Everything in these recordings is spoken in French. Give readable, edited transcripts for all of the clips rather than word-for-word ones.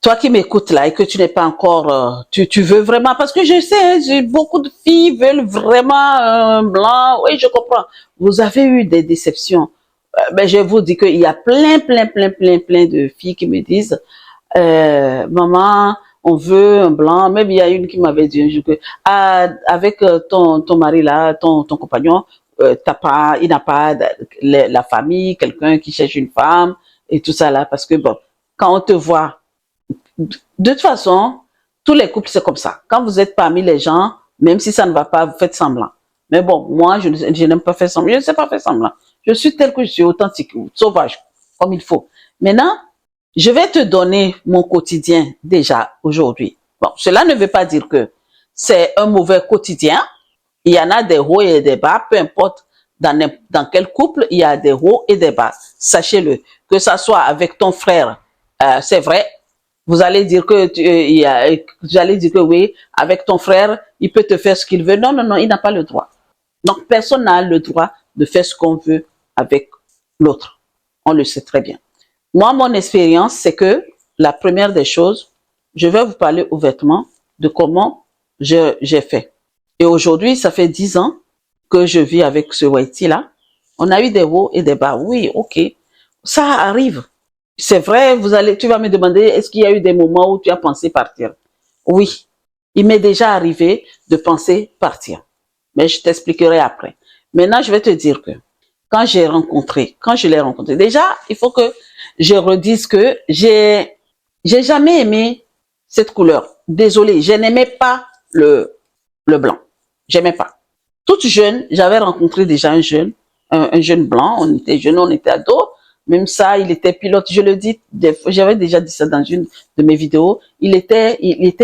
toi qui m'écoutes là et que tu n'es pas encore, tu veux vraiment, parce que je sais, beaucoup de filles veulent vraiment un blanc. Oui, je comprends. Vous avez eu des déceptions. Ben, je vous dis qu'il y a plein de filles qui me disent, maman, on veut un blanc. Même il y a une qui m'avait dit un jour que, avec ton mari là, ton compagnon, il n'a pas la famille, quelqu'un qui cherche une femme et tout ça là, parce que bon, quand on te voit, de toute façon, tous les couples, c'est comme ça. Quand vous êtes parmi les gens, même si ça ne va pas, vous faites semblant. Mais bon, moi, je n'aime pas faire semblant. Je ne sais pas faire semblant. Je suis tel que je suis, authentique, sauvage, comme il faut. Maintenant, je vais te donner mon quotidien déjà aujourd'hui. Bon, cela ne veut pas dire que c'est un mauvais quotidien. Il y en a des hauts et des bas, peu importe dans quel couple, il y a des hauts et des bas. Sachez-le, que ça soit avec ton frère, c'est vrai, vous allez dire que vous allez dire que oui, avec ton frère, il peut te faire ce qu'il veut. Non, non, non, il n'a pas le droit. Donc, personne n'a le droit de faire ce qu'on veut avec l'autre. On le sait très bien. Moi, mon expérience, c'est que la première des choses, je vais vous parler ouvertement de comment j'ai fait. Et aujourd'hui, ça fait 10 ans que je vis avec ce Whitey-là. On a eu des hauts et des bas. Oui, ok. Ça arrive. C'est vrai, tu vas me demander, est-ce qu'il y a eu des moments où tu as pensé partir? Oui. Il m'est déjà arrivé de penser partir. Mais je t'expliquerai après. Maintenant, je vais te dire que quand je l'ai rencontré, déjà, il faut que je redise que j'ai jamais aimé cette couleur. Désolée, je n'aimais pas le blanc. J'aimais pas. Toute jeune, j'avais rencontré déjà un jeune blanc. On était jeunes, on était ados. Même ça, il était pilote. Je le dis, j'avais déjà dit ça dans une de mes vidéos. Il était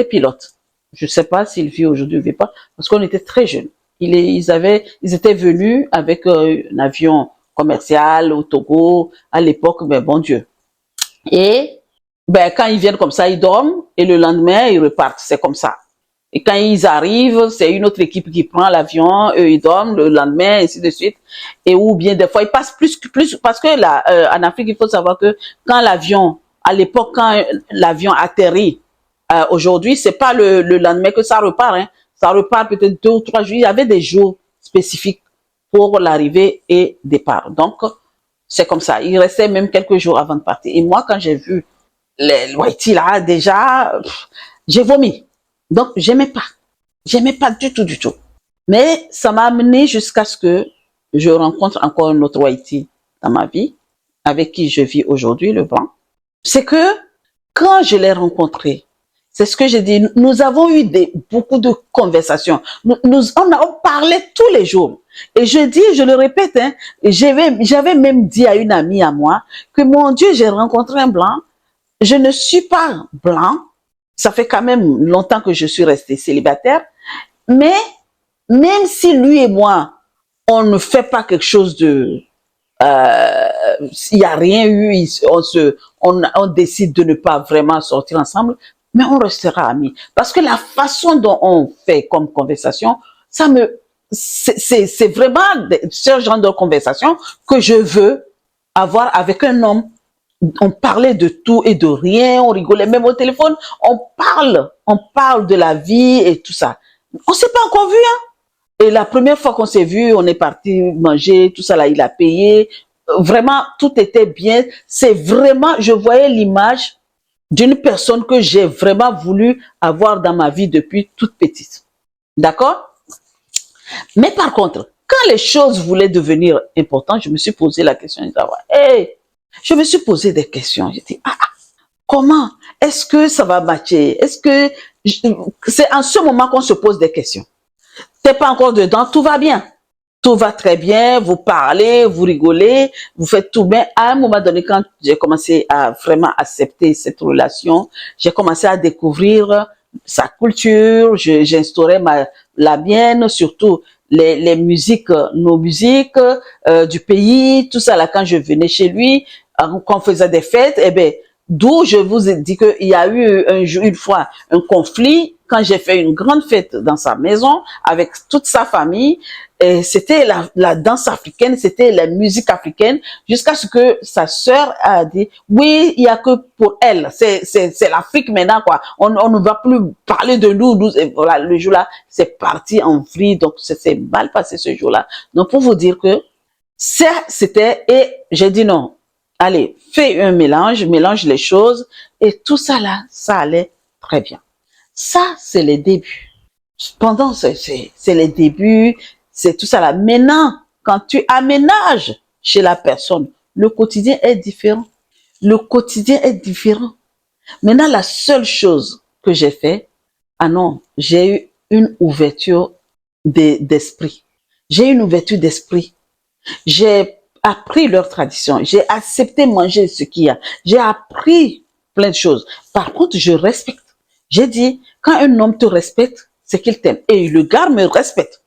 pilote. Je sais pas s'il vit aujourd'hui ou vit pas, parce qu'on était très jeunes. Ils étaient venus avec un avion commercial au Togo à l'époque, mais bon Dieu. Et ben quand ils viennent comme ça, ils dorment et le lendemain ils repartent. C'est comme ça. Et quand ils arrivent, c'est une autre équipe qui prend l'avion, eux ils dorment le lendemain, et ainsi de suite. Et ou bien des fois ils passent plus parce que là en Afrique il faut savoir que quand l'avion, à l'époque quand l'avion atterrit, aujourd'hui c'est pas le lendemain que ça repart, hein. Ça repart peut-être 2 ou 3 jours. Il y avait des jours spécifiques pour l'arrivée et départ. Donc c'est comme ça. Il restait même quelques jours avant de partir. Et moi quand j'ai vu les Whitey là déjà, j'ai vomi. Donc, j'aimais pas du tout. Mais ça m'a amené jusqu'à ce que je rencontre encore un autre Whitey dans ma vie, avec qui je vis aujourd'hui, le blanc. C'est que, quand je l'ai rencontré, c'est ce que j'ai dit, nous avons eu beaucoup de conversations. On parlait tous les jours. Et je le répète, hein, j'avais même dit à une amie à moi que, mon Dieu, j'ai rencontré un blanc. Je ne suis pas blanc. Ça fait quand même longtemps que je suis restée célibataire. Mais, même si lui et moi, on ne fait pas quelque chose de... il n'y a rien eu, on décide de ne pas vraiment sortir ensemble, mais on restera amis. Parce que la façon dont on fait comme conversation, c'est vraiment ce genre de conversation que je veux avoir avec un homme. On parlait de tout et de rien, on rigolait même au téléphone, on parle de la vie et tout ça. On s'est pas encore vu, hein. Et la première fois qu'on s'est vu, on est parti manger, tout ça là, il a payé. Vraiment, tout était bien. C'est vraiment, je voyais l'image d'une personne que j'ai vraiment voulu avoir dans ma vie depuis toute petite. D'accord? Mais par contre, quand les choses voulaient devenir importantes, je me suis posé la question de savoir, hey, je me suis posé des questions. J'ai dit, comment? Est-ce que ça va matcher? Est-ce que c'est en ce moment qu'on se pose des questions? T'es pas encore dedans, tout va bien. Tout va très bien, vous parlez, vous rigolez, vous faites tout bien. À un moment donné, quand j'ai commencé à vraiment accepter cette relation, j'ai commencé à découvrir sa culture, j'instaurais la mienne, surtout les musiques, nos musiques du pays, tout ça là, quand je venais chez lui, quand on faisait des fêtes, eh ben, d'où je vous ai dit qu'il y a eu une fois un conflit quand j'ai fait une grande fête dans sa maison avec toute sa famille, et c'était la danse africaine, c'était la musique africaine, jusqu'à ce que sa sœur a dit, oui, il y a que pour elle, c'est l'Afrique maintenant, quoi. On ne va plus parler de nous, et voilà, le jour-là, c'est parti en vrille, donc c'est mal passé ce jour-là. Donc, pour vous dire que, ça, c'était, et j'ai dit non, allez, fais un mélange, mélange les choses, et tout ça là, ça allait très bien. Ça, c'est les débuts. Pendant, c'est les débuts, c'est tout ça là. Maintenant, quand tu aménages chez la personne, le quotidien est différent. Le quotidien est différent. Maintenant, la seule chose que j'ai fait, ah non, j'ai eu une ouverture d'esprit. J'ai une ouverture d'esprit. J'ai appris leur tradition. J'ai accepté manger ce qu'il y a. J'ai appris plein de choses. Par contre, je respecte. J'ai dit, quand un homme te respecte, c'est qu'il t'aime. Et le gars me respecte.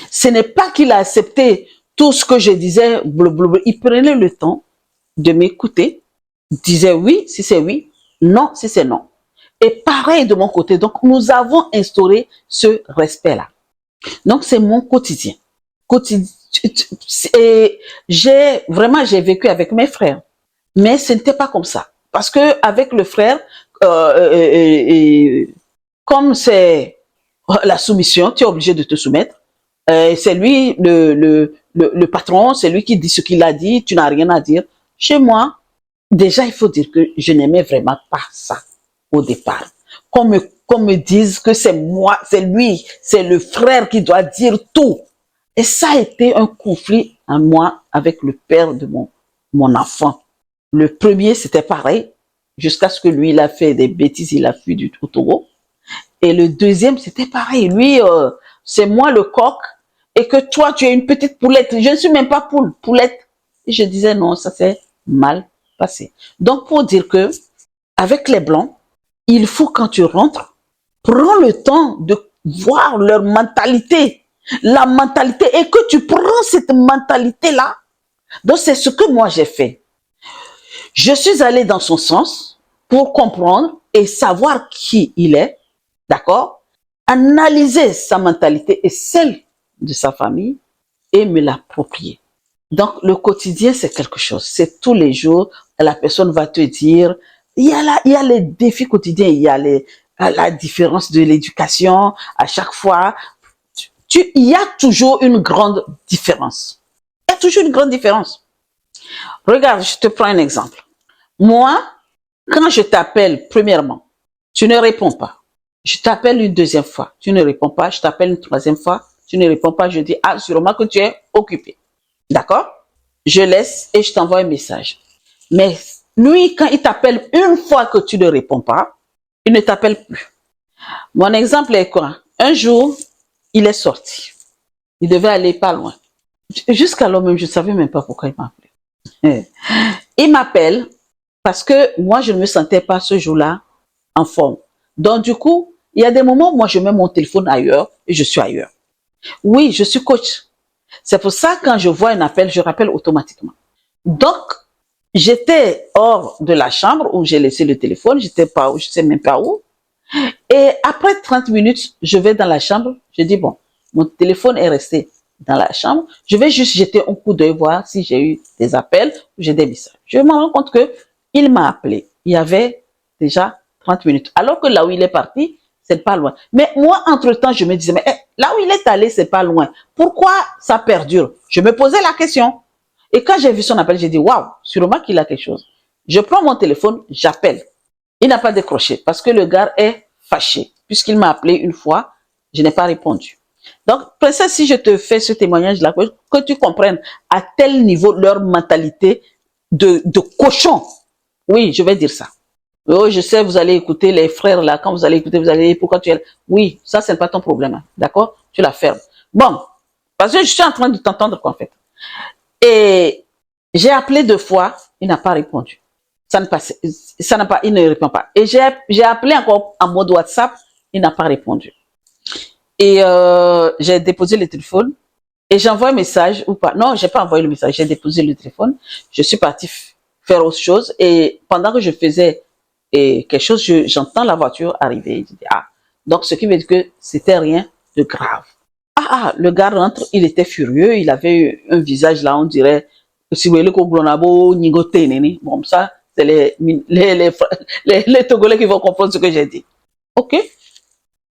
Ce n'est pas qu'il a accepté tout ce que je disais. Blablabla. Il prenait le temps de m'écouter. Disait oui, si c'est oui. Non, si c'est non. Et pareil de mon côté. Donc, nous avons instauré ce respect-là. Donc, c'est mon quotidien. Et j'ai vécu avec mes frères, mais ce n'était pas comme ça, parce que avec le frère, comme c'est la soumission, tu es obligé de te soumettre. C'est lui le patron, c'est lui qui dit ce qu'il a dit, tu n'as rien à dire. Chez moi, déjà, il faut dire que je n'aimais vraiment pas ça au départ. Qu'on me dise que c'est moi, c'est lui, c'est le frère qui doit dire tout. Et ça a été un conflit à moi avec le père de mon enfant. Le premier, c'était pareil, jusqu'à ce que lui, il a fait des bêtises, il a fui du Togo. Et le deuxième, c'était pareil. Lui, c'est moi le coq, et que toi, tu es une petite poulette. Je ne suis même pas poulette. Et je disais non, ça s'est mal passé. Donc, pour dire que, avec les Blancs, il faut, quand tu rentres, prends le temps de voir leur mentalité. La mentalité, et que tu prends cette mentalité-là. Donc, c'est ce que moi j'ai fait. Je suis allée dans son sens pour comprendre et savoir qui il est, d'accord? Analyser sa mentalité et celle de sa famille et me l'approprier. Donc, le quotidien, c'est quelque chose. C'est tous les jours, la personne va te dire, il y a les défis quotidiens, il y a la différence de l'éducation à chaque fois. Il y a toujours une grande différence. Il y a toujours une grande différence. Regarde, je te prends un exemple. Moi, quand je t'appelle, premièrement, tu ne réponds pas. Je t'appelle une deuxième fois, tu ne réponds pas. Je t'appelle une troisième fois, tu ne réponds pas. Je dis, ah, sûrement que tu es occupé. D'accord? Je laisse et je t'envoie un message. Mais lui, quand il t'appelle une fois que tu ne réponds pas, il ne t'appelle plus. Mon exemple est quoi? Un jour, il est sorti. Il devait aller pas loin. Jusqu'alors même, je ne savais même pas pourquoi il m'a appelé. Il m'appelle parce que moi, je ne me sentais pas ce jour-là en forme. Donc, du coup, il y a des moments où moi, je mets mon téléphone ailleurs et je suis ailleurs. Oui, je suis coach. C'est pour ça, quand je vois un appel, je rappelle automatiquement. Donc, j'étais hors de la chambre où j'ai laissé le téléphone. J'étais pas où, je sais même pas où. Et après 30 minutes, je vais dans la chambre. Je dis, bon, mon téléphone est resté dans la chambre. Je vais juste jeter un coup d'œil, voir si j'ai eu des appels ou j'ai des messages. Je me rends compte que il m'a appelé. Il y avait déjà 30 minutes. Alors que là où il est parti, c'est pas loin. Mais moi, entre-temps, je me disais, mais là où il est allé, c'est pas loin. Pourquoi ça perdure? Je me posais la question. Et quand j'ai vu son appel, j'ai dit, waouh, sûrement qu'il a quelque chose. Je prends mon téléphone, j'appelle. Il n'a pas décroché parce que le gars est fâché. Puisqu'il m'a appelé une fois, je n'ai pas répondu. Donc, princesse, si je te fais ce témoignage-là, que tu comprennes à tel niveau leur mentalité de cochon. Oui, je vais dire ça. Oh, je sais, vous allez écouter les frères là. Quand vous allez écouter, vous allez dire pourquoi tu es. Oui, ça, c'est pas ton problème. Hein, d'accord? Tu la fermes. Bon, parce que je suis en train de t'entendre, quoi, en fait. Et j'ai appelé 2 fois, il n'a pas répondu. Ça ne passe, ça n'a pas, il ne répond pas. Et j'ai appelé encore en mode WhatsApp, il n'a pas répondu. Et j'ai déposé le téléphone et j'envoie un message ou pas. Non, j'ai pas envoyé le message, j'ai déposé le téléphone. Je suis partie faire autre chose et pendant que je faisais quelque chose, j'entends la voiture arriver. Je dis, ah, Donc, ce qui veut dire que c'était rien de grave. Le gars rentre, il était furieux, il avait un visage là, on dirait, si vous voulez, bon, ça, c'est les Togolais qui vont comprendre ce que j'ai dit. Ok?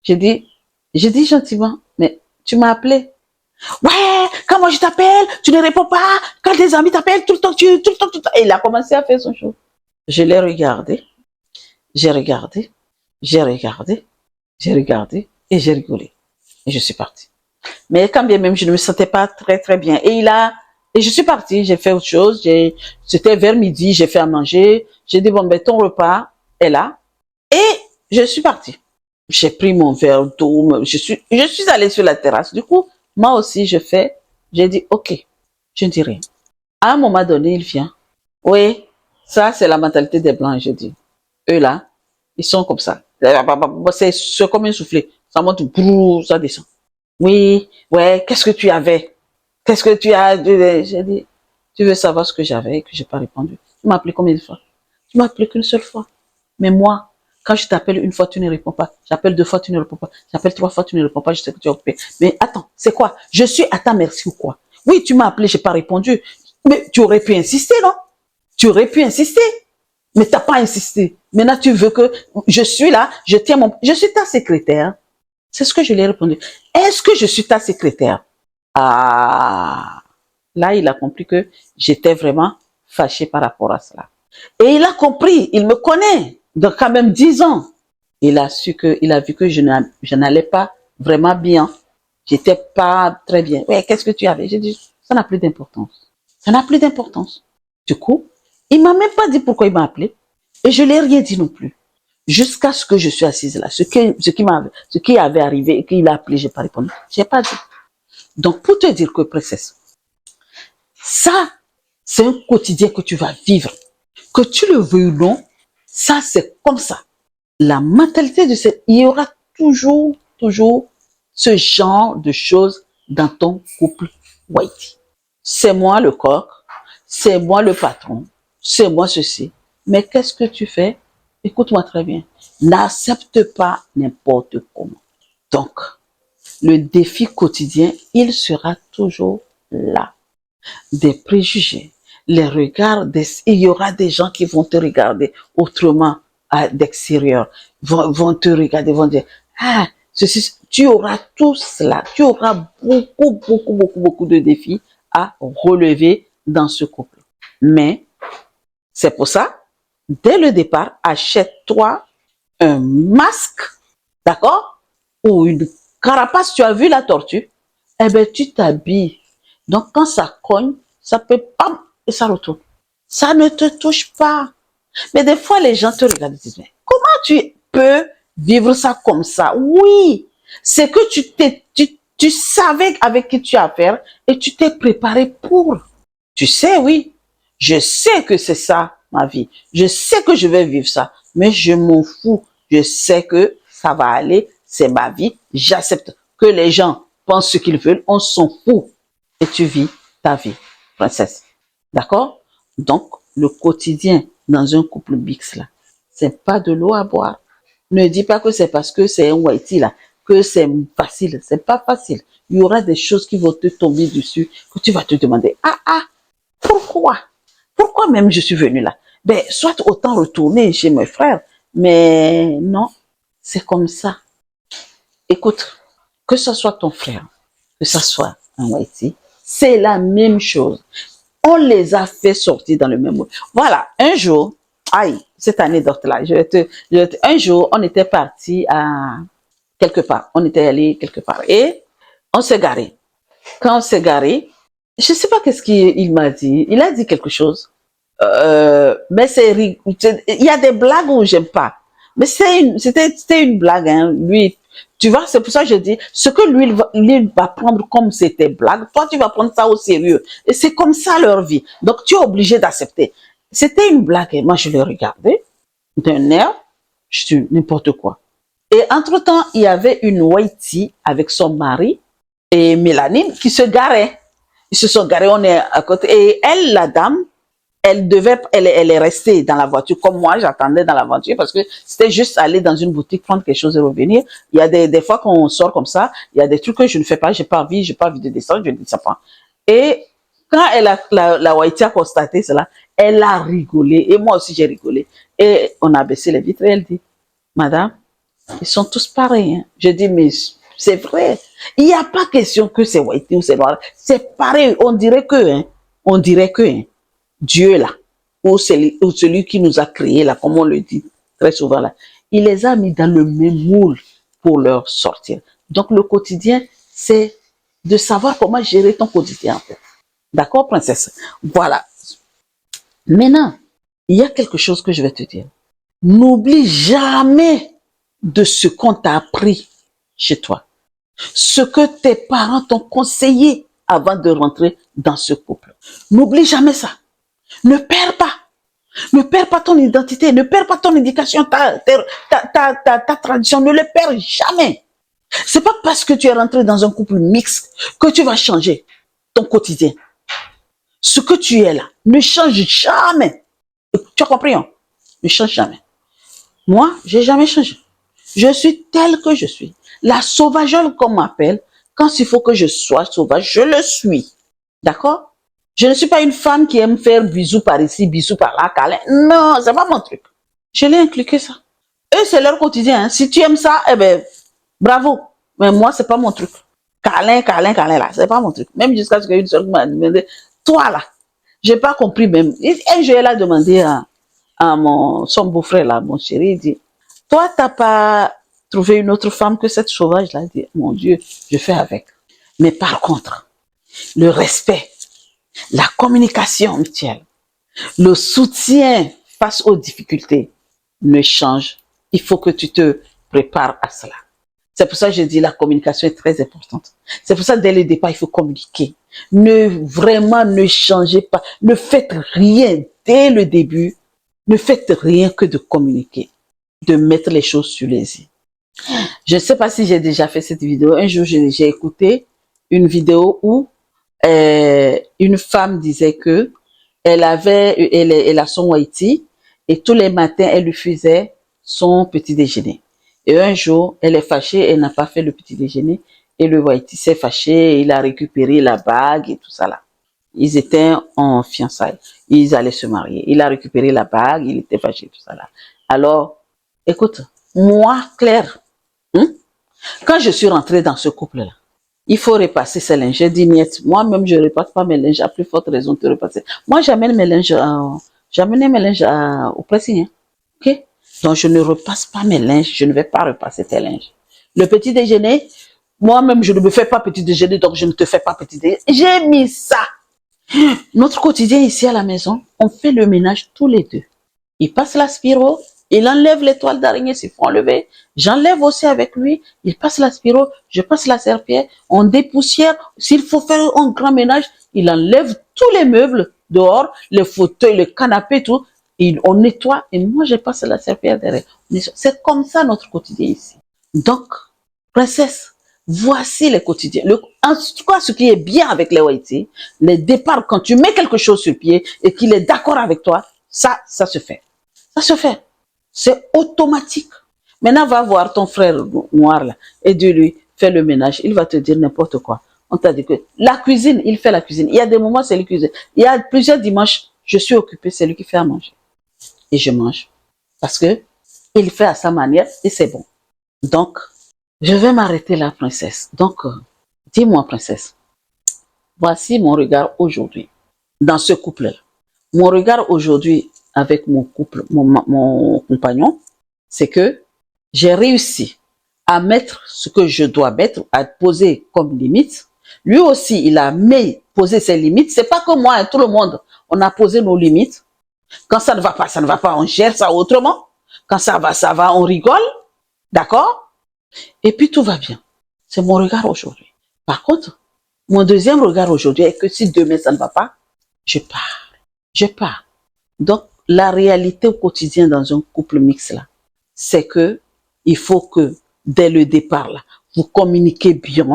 J'ai dit gentiment, mais tu m'as appelé. Ouais, quand moi je t'appelle, tu ne réponds pas. Quand tes amis t'appellent, tout le temps, tout le temps, tout le temps. Et il a commencé à faire son show. Je l'ai regardé, j'ai regardé, j'ai regardé, j'ai regardé et j'ai rigolé. Et je suis partie. Mais quand bien même, je ne me sentais pas très, très bien. Et je suis partie, j'ai fait autre chose. C'était vers midi, j'ai fait à manger. J'ai dit, bon, ben, ton repas est là. Et je suis partie. J'ai pris mon verre d'eau, je suis allée sur la terrasse. Du coup, moi aussi, j'ai dit, ok, je ne dis rien. À un moment donné, il vient. Oui, ça, c'est la mentalité des Blancs, je dis. Eux, là, ils sont comme ça. C'est comme un soufflet. Ça monte, brrr, ça descend. Oui, ouais, qu'est-ce que tu avais? Qu'est-ce que tu as? J'ai dit, tu veux savoir ce que j'avais et que j'ai pas répondu. Tu m'as appelé combien de fois? Tu m'as appelé qu'une seule fois. Mais moi, quand je t'appelle une fois, tu ne réponds pas. J'appelle deux fois, tu ne réponds pas. J'appelle trois fois, tu ne réponds pas. Je sais que tu es occupé. Mais attends, c'est quoi? Je suis à ta merci ou quoi? Oui, tu m'as appelé, j'ai pas répondu. Mais tu aurais pu insister, non? Tu aurais pu insister. Mais t'as pas insisté. Maintenant, tu veux que je suis là, je suis ta secrétaire. C'est ce que je lui ai répondu. Est-ce que je suis ta secrétaire? Ah, là, il a compris que j'étais vraiment fâchée par rapport à cela. Et il a compris, il me connaît, de quand même 10 ans. Il a vu que je n'allais pas vraiment bien. J'étais pas très bien. Ouais, qu'est-ce que tu avais? J'ai dit, ça n'a plus d'importance. Ça n'a plus d'importance. Du coup, il m'a même pas dit pourquoi il m'a appelé. Et je l'ai rien dit non plus. Jusqu'à ce que je suis assise là. Ce qui avait arrivé et qu'il a appelé, j'ai pas répondu. J'ai pas dit. Donc, pour te dire que, princesse, ça, c'est un quotidien que tu vas vivre. Que tu le veuilles ou non, ça, c'est comme ça. La mentalité il y aura toujours ce genre de choses dans ton couple white. C'est moi le coq, c'est moi le patron, c'est moi ceci. Mais qu'est-ce que tu fais? Écoute-moi très bien. N'accepte pas n'importe comment. Donc, le défi quotidien, il sera toujours là. Des préjugés, les regards, il y aura des gens qui vont te regarder autrement d'extérieur, vont te regarder, vont dire, ah, tu auras tout cela, tu auras beaucoup de défis à relever dans ce couple. Mais, c'est pour ça, dès le départ, achète-toi un masque, d'accord? Ou une carapace, tu as vu la tortue? Eh bien, tu t'habilles. Donc, quand ça cogne, ça peut, pam, et ça retourne. Ça ne te touche pas. Mais des fois, les gens te regardent et disent, mais comment tu peux vivre ça comme ça? Oui, c'est que tu savais avec qui tu as affaire et tu t'es préparé pour. Tu sais, oui, je sais que c'est ça, ma vie. Je sais que je vais vivre ça, mais je m'en fous. Je sais que ça va aller, c'est ma vie. J'accepte que les gens pensent ce qu'ils veulent, on s'en fout. Et tu vis ta vie, princesse. D'accord? Donc, le quotidien dans un couple mixte, là, c'est pas de l'eau à boire. Ne dis pas que c'est parce que c'est un whitey, là, que c'est facile. C'est pas facile. Il y aura des choses qui vont te tomber dessus, que tu vas te demander, pourquoi? Pourquoi même je suis venue là? Ben, soit autant retourner chez mes frères, mais non, c'est comme ça. Écoute, que ce soit ton frère, que ce soit un whitey, c'est la même chose. On les a fait sortir dans le même monde. Voilà, un jour, cette anecdote-là, un jour, on était parti à quelque part. On était allé quelque part et on s'est garé. Quand on s'est garé, je ne sais pas qu'est-ce qu'il m'a dit. Il a dit quelque chose. Mais il y a des blagues où j'aime pas. Mais c'était une blague, hein. Lui, tu vois, c'est pour ça que je dis, ce que lui va prendre comme c'était blague, toi, tu vas prendre ça au sérieux. Et c'est comme ça leur vie. Donc, tu es obligé d'accepter. C'était une blague. Et moi, je l'ai regardé d'un air, je dis n'importe quoi. Et entre-temps, il y avait une whitey avec son mari et Mélanie qui se garaient. Ils se sont garés, on est à côté. Et elle, la dame, elle est restée dans la voiture comme moi, j'attendais dans la voiture parce que c'était juste aller dans une boutique, prendre quelque chose et revenir. Il y a des fois qu'on sort comme ça, il y a des trucs que je ne fais pas, j'ai pas envie de descendre, je ne descends pas. Et quand la Waïti a constaté cela, elle a rigolé et moi aussi j'ai rigolé. Et on a baissé les vitres et elle dit, madame, ils sont tous pareils. Hein. Je dis, mais c'est vrai. Il n'y a pas question que c'est Waïti ou c'est noir. C'est pareil. On dirait que, Dieu là, ou celui qui nous a créés là, comme on le dit très souvent là, il les a mis dans le même moule pour leur sortir. Donc le quotidien, c'est de savoir comment gérer ton quotidien en fait. D'accord, princesse? Voilà. Maintenant, il y a quelque chose que je vais te dire. N'oublie jamais de ce qu'on t'a appris chez toi. Ce que tes parents t'ont conseillé avant de rentrer dans ce couple. N'oublie jamais ça. Ne perds pas. Ne perds pas ton identité. Ne perds pas ton éducation, ta tradition. Ne le perds jamais. C'est pas parce que tu es rentré dans un couple mixte que tu vas changer ton quotidien. Ce que tu es là, ne change jamais. Tu as compris, hein? Ne change jamais. Moi, j'ai jamais changé. Je suis telle que je suis. La sauvageole qu'on m'appelle, quand il faut que je sois sauvage, je le suis. D'accord? Je ne suis pas une femme qui aime faire bisous par ici, bisous par là, câlin. Non, c'est pas mon truc. Je l'ai inculqué ça. Eux, c'est leur quotidien. Hein. Si tu aimes ça, eh ben, bravo. Mais moi, c'est pas mon truc. Câlin, câlin, câlin, là. C'est pas mon truc. Même jusqu'à ce qu'une seule m'a demandé, toi, là, j'ai pas compris même. Un jour, elle a demandé à son beau-frère, là, mon chéri, il dit, toi, t'as pas trouvé une autre femme que cette sauvage-là? Il dit, mon Dieu, je fais avec. Mais par contre, le respect, la communication mutuelle, le soutien face aux difficultés ne change. Il faut que tu te prépares à cela. C'est pour ça que je dis la communication est très importante. C'est pour ça que dès le départ, il faut communiquer. Vraiment ne changez pas. Ne faites rien dès le début. Ne faites rien que de communiquer, de mettre les choses sur les i. Je ne sais pas si j'ai déjà fait cette vidéo. Un jour, j'ai écouté une vidéo où une femme disait que elle a son Haïti et tous les matins, elle lui faisait son petit déjeuner. Et un jour, elle est fâchée, elle n'a pas fait le petit déjeuner et le Haïti s'est fâché, il a récupéré la bague et tout ça là. Ils étaient en fiançailles, ils allaient se marier. Il a récupéré la bague, il était fâché, tout ça là. Alors, écoute, moi, Claire, quand je suis rentrée dans ce couple-là, il faut repasser ses linges. J'ai dit, niet, moi-même, je ne repasse pas mes linges, à plus forte raison de repasser. Moi, j'amène mes linges, au pressing, hein. Ok? Donc, je ne repasse pas mes linges, je ne vais pas repasser tes linges. Le petit déjeuner, moi-même, je ne me fais pas petit déjeuner, donc je ne te fais pas petit déjeuner. J'ai mis ça. Notre quotidien ici à la maison, on fait le ménage tous les deux. Il passe l'aspiro, il enlève les toiles d'araignée s'il faut enlever. J'enlève aussi avec lui. Il passe l'aspiro, je passe la serpillère, on dépoussière. S'il faut faire un grand ménage, il enlève tous les meubles dehors, les fauteuils, le canapé, tout. On nettoie et moi je passe la serpillère derrière. C'est comme ça notre quotidien ici. Donc, princesse, voici les quotidiens. En tout cas, ce qui est bien avec les Haïti, les départs, quand tu mets quelque chose sur pied et qu'il est d'accord avec toi, ça se fait. Ça se fait. C'est automatique. Maintenant, va voir ton frère noir là et dis-lui, fais le ménage. Il va te dire n'importe quoi. On t'a dit que la cuisine, il fait la cuisine. Il y a des moments, c'est lui qui cuisine. Il y a plusieurs dimanches, je suis occupée, c'est lui qui fait à manger. Et je mange. Parce que il fait à sa manière et c'est bon. Donc, je vais m'arrêter là, princesse. Donc, dis-moi, princesse, voici mon regard aujourd'hui dans ce couple-là. Mon regard aujourd'hui avec mon couple, mon compagnon, c'est que j'ai réussi à mettre ce que je dois mettre, à poser comme limite. Lui aussi, il a posé ses limites. C'est pas que moi, hein, tout le monde, on a posé nos limites. Quand ça ne va pas, ça ne va pas, on gère ça autrement. Quand ça va, on rigole. D'accord? Et puis tout va bien. C'est mon regard aujourd'hui. Par contre, mon deuxième regard aujourd'hui est que si demain ça ne va pas, je pars. Je pars. Donc, la réalité au quotidien dans un couple mixte là, c'est que il faut que dès le départ là, vous communiquez bien,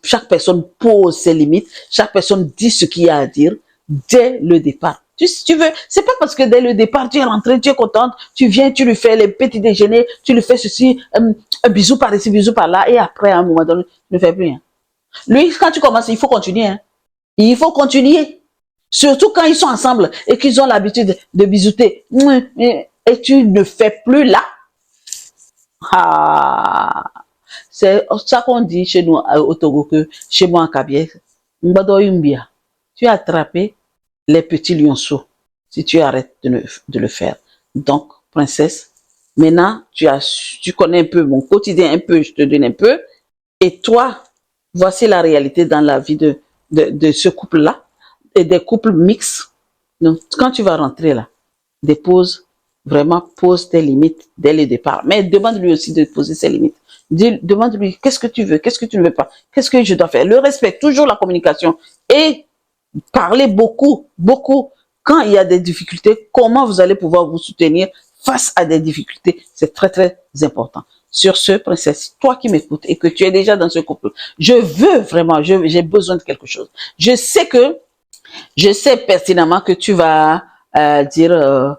chaque personne pose ses limites, chaque personne dit ce qu'il y a à dire dès le départ. Tu veux, c'est pas parce que dès le départ, tu es rentrée, tu es contente, tu viens, tu lui fais les petits déjeuners, tu lui fais ceci, un bisou par ici, bisou par là, et après, à un moment donné, tu ne fais plus rien. Lui, quand tu commences, il faut continuer. Hein. Il faut continuer. Surtout quand ils sont ensemble et qu'ils ont l'habitude de bisouter. Et tu ne fais plus là. Ah, c'est ça qu'on dit chez nous au Togo, que chez moi en Kabylie, tu as attrapé les petits lionceaux si tu arrêtes de le faire. Donc, princesse, maintenant, tu connais un peu mon quotidien, un peu, je te donne un peu. Et toi, voici la réalité dans la vie de ce couple-là et des couples mixtes. Donc, quand tu vas rentrer là, pose tes limites dès le départ. Mais demande-lui aussi de poser ses limites. Demande-lui qu'est-ce que tu veux, qu'est-ce que tu ne veux pas, qu'est-ce que je dois faire. Le respect, toujours la communication et parler beaucoup, beaucoup. Quand il y a des difficultés, comment vous allez pouvoir vous soutenir face à des difficultés, c'est très, très important. Sur ce, princesse, toi qui m'écoutes et que tu es déjà dans ce couple, je veux vraiment, j'ai besoin de quelque chose. Je sais pertinemment que tu vas dire,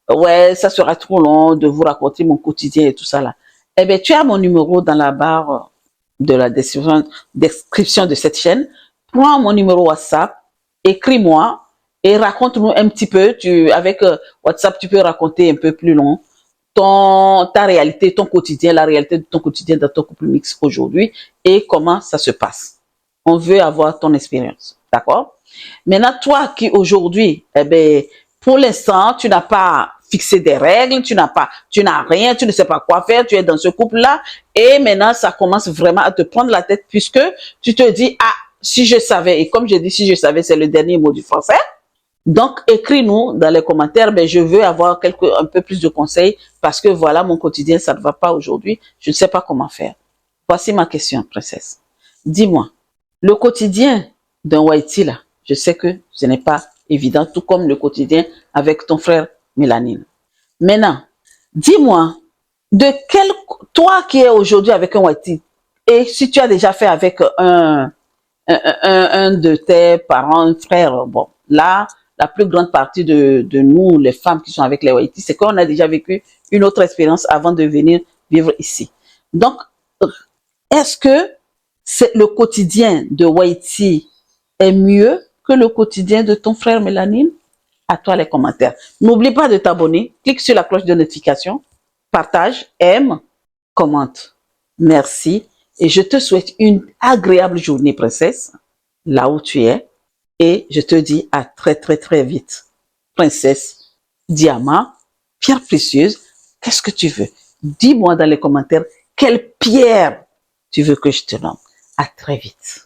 ouais, ça sera trop long de vous raconter mon quotidien et tout ça là. Eh bien, tu as mon numéro dans la barre de la description de cette chaîne. Prends mon numéro WhatsApp, écris-moi et raconte-nous un petit peu. Avec WhatsApp, tu peux raconter un peu plus long ta réalité, ton quotidien, la réalité de ton quotidien dans ton couple mixte aujourd'hui et comment ça se passe. On veut avoir ton expérience. D'accord? Maintenant, toi qui aujourd'hui, eh ben, pour l'instant, tu n'as pas fixé des règles, tu n'as rien, tu ne sais pas quoi faire, tu es dans ce couple-là et maintenant, ça commence vraiment à te prendre la tête puisque tu te dis, ah, si je savais, et comme je dis, si je savais, c'est le dernier mot du français. Donc, écris-nous dans les commentaires, ben, je veux avoir un peu plus de conseils parce que voilà, mon quotidien, ça ne va pas aujourd'hui. Je ne sais pas comment faire. Voici ma question, princesse. Dis-moi, le quotidien d'un Whitey, là, je sais que ce n'est pas évident, tout comme le quotidien avec ton frère Mélanine. Maintenant, dis-moi, toi qui es aujourd'hui avec un Whitey, et si tu as déjà fait avec un de tes parents, un frère, bon, là, la plus grande partie de nous, les femmes qui sont avec les Whitey, c'est qu'on a déjà vécu une autre expérience avant de venir vivre ici. Donc, est-ce que le quotidien de Whitey est mieux que le quotidien de ton frère Mélanine? À toi les commentaires. N'oublie pas de t'abonner, clique sur la cloche de notification, partage, aime, commente. Merci et je te souhaite une agréable journée, princesse, là où tu es. Et je te dis à très, très, très vite. Princesse, diamant, pierre précieuse, qu'est-ce que tu veux? Dis-moi dans les commentaires quelle pierre tu veux que je te nomme. À très vite.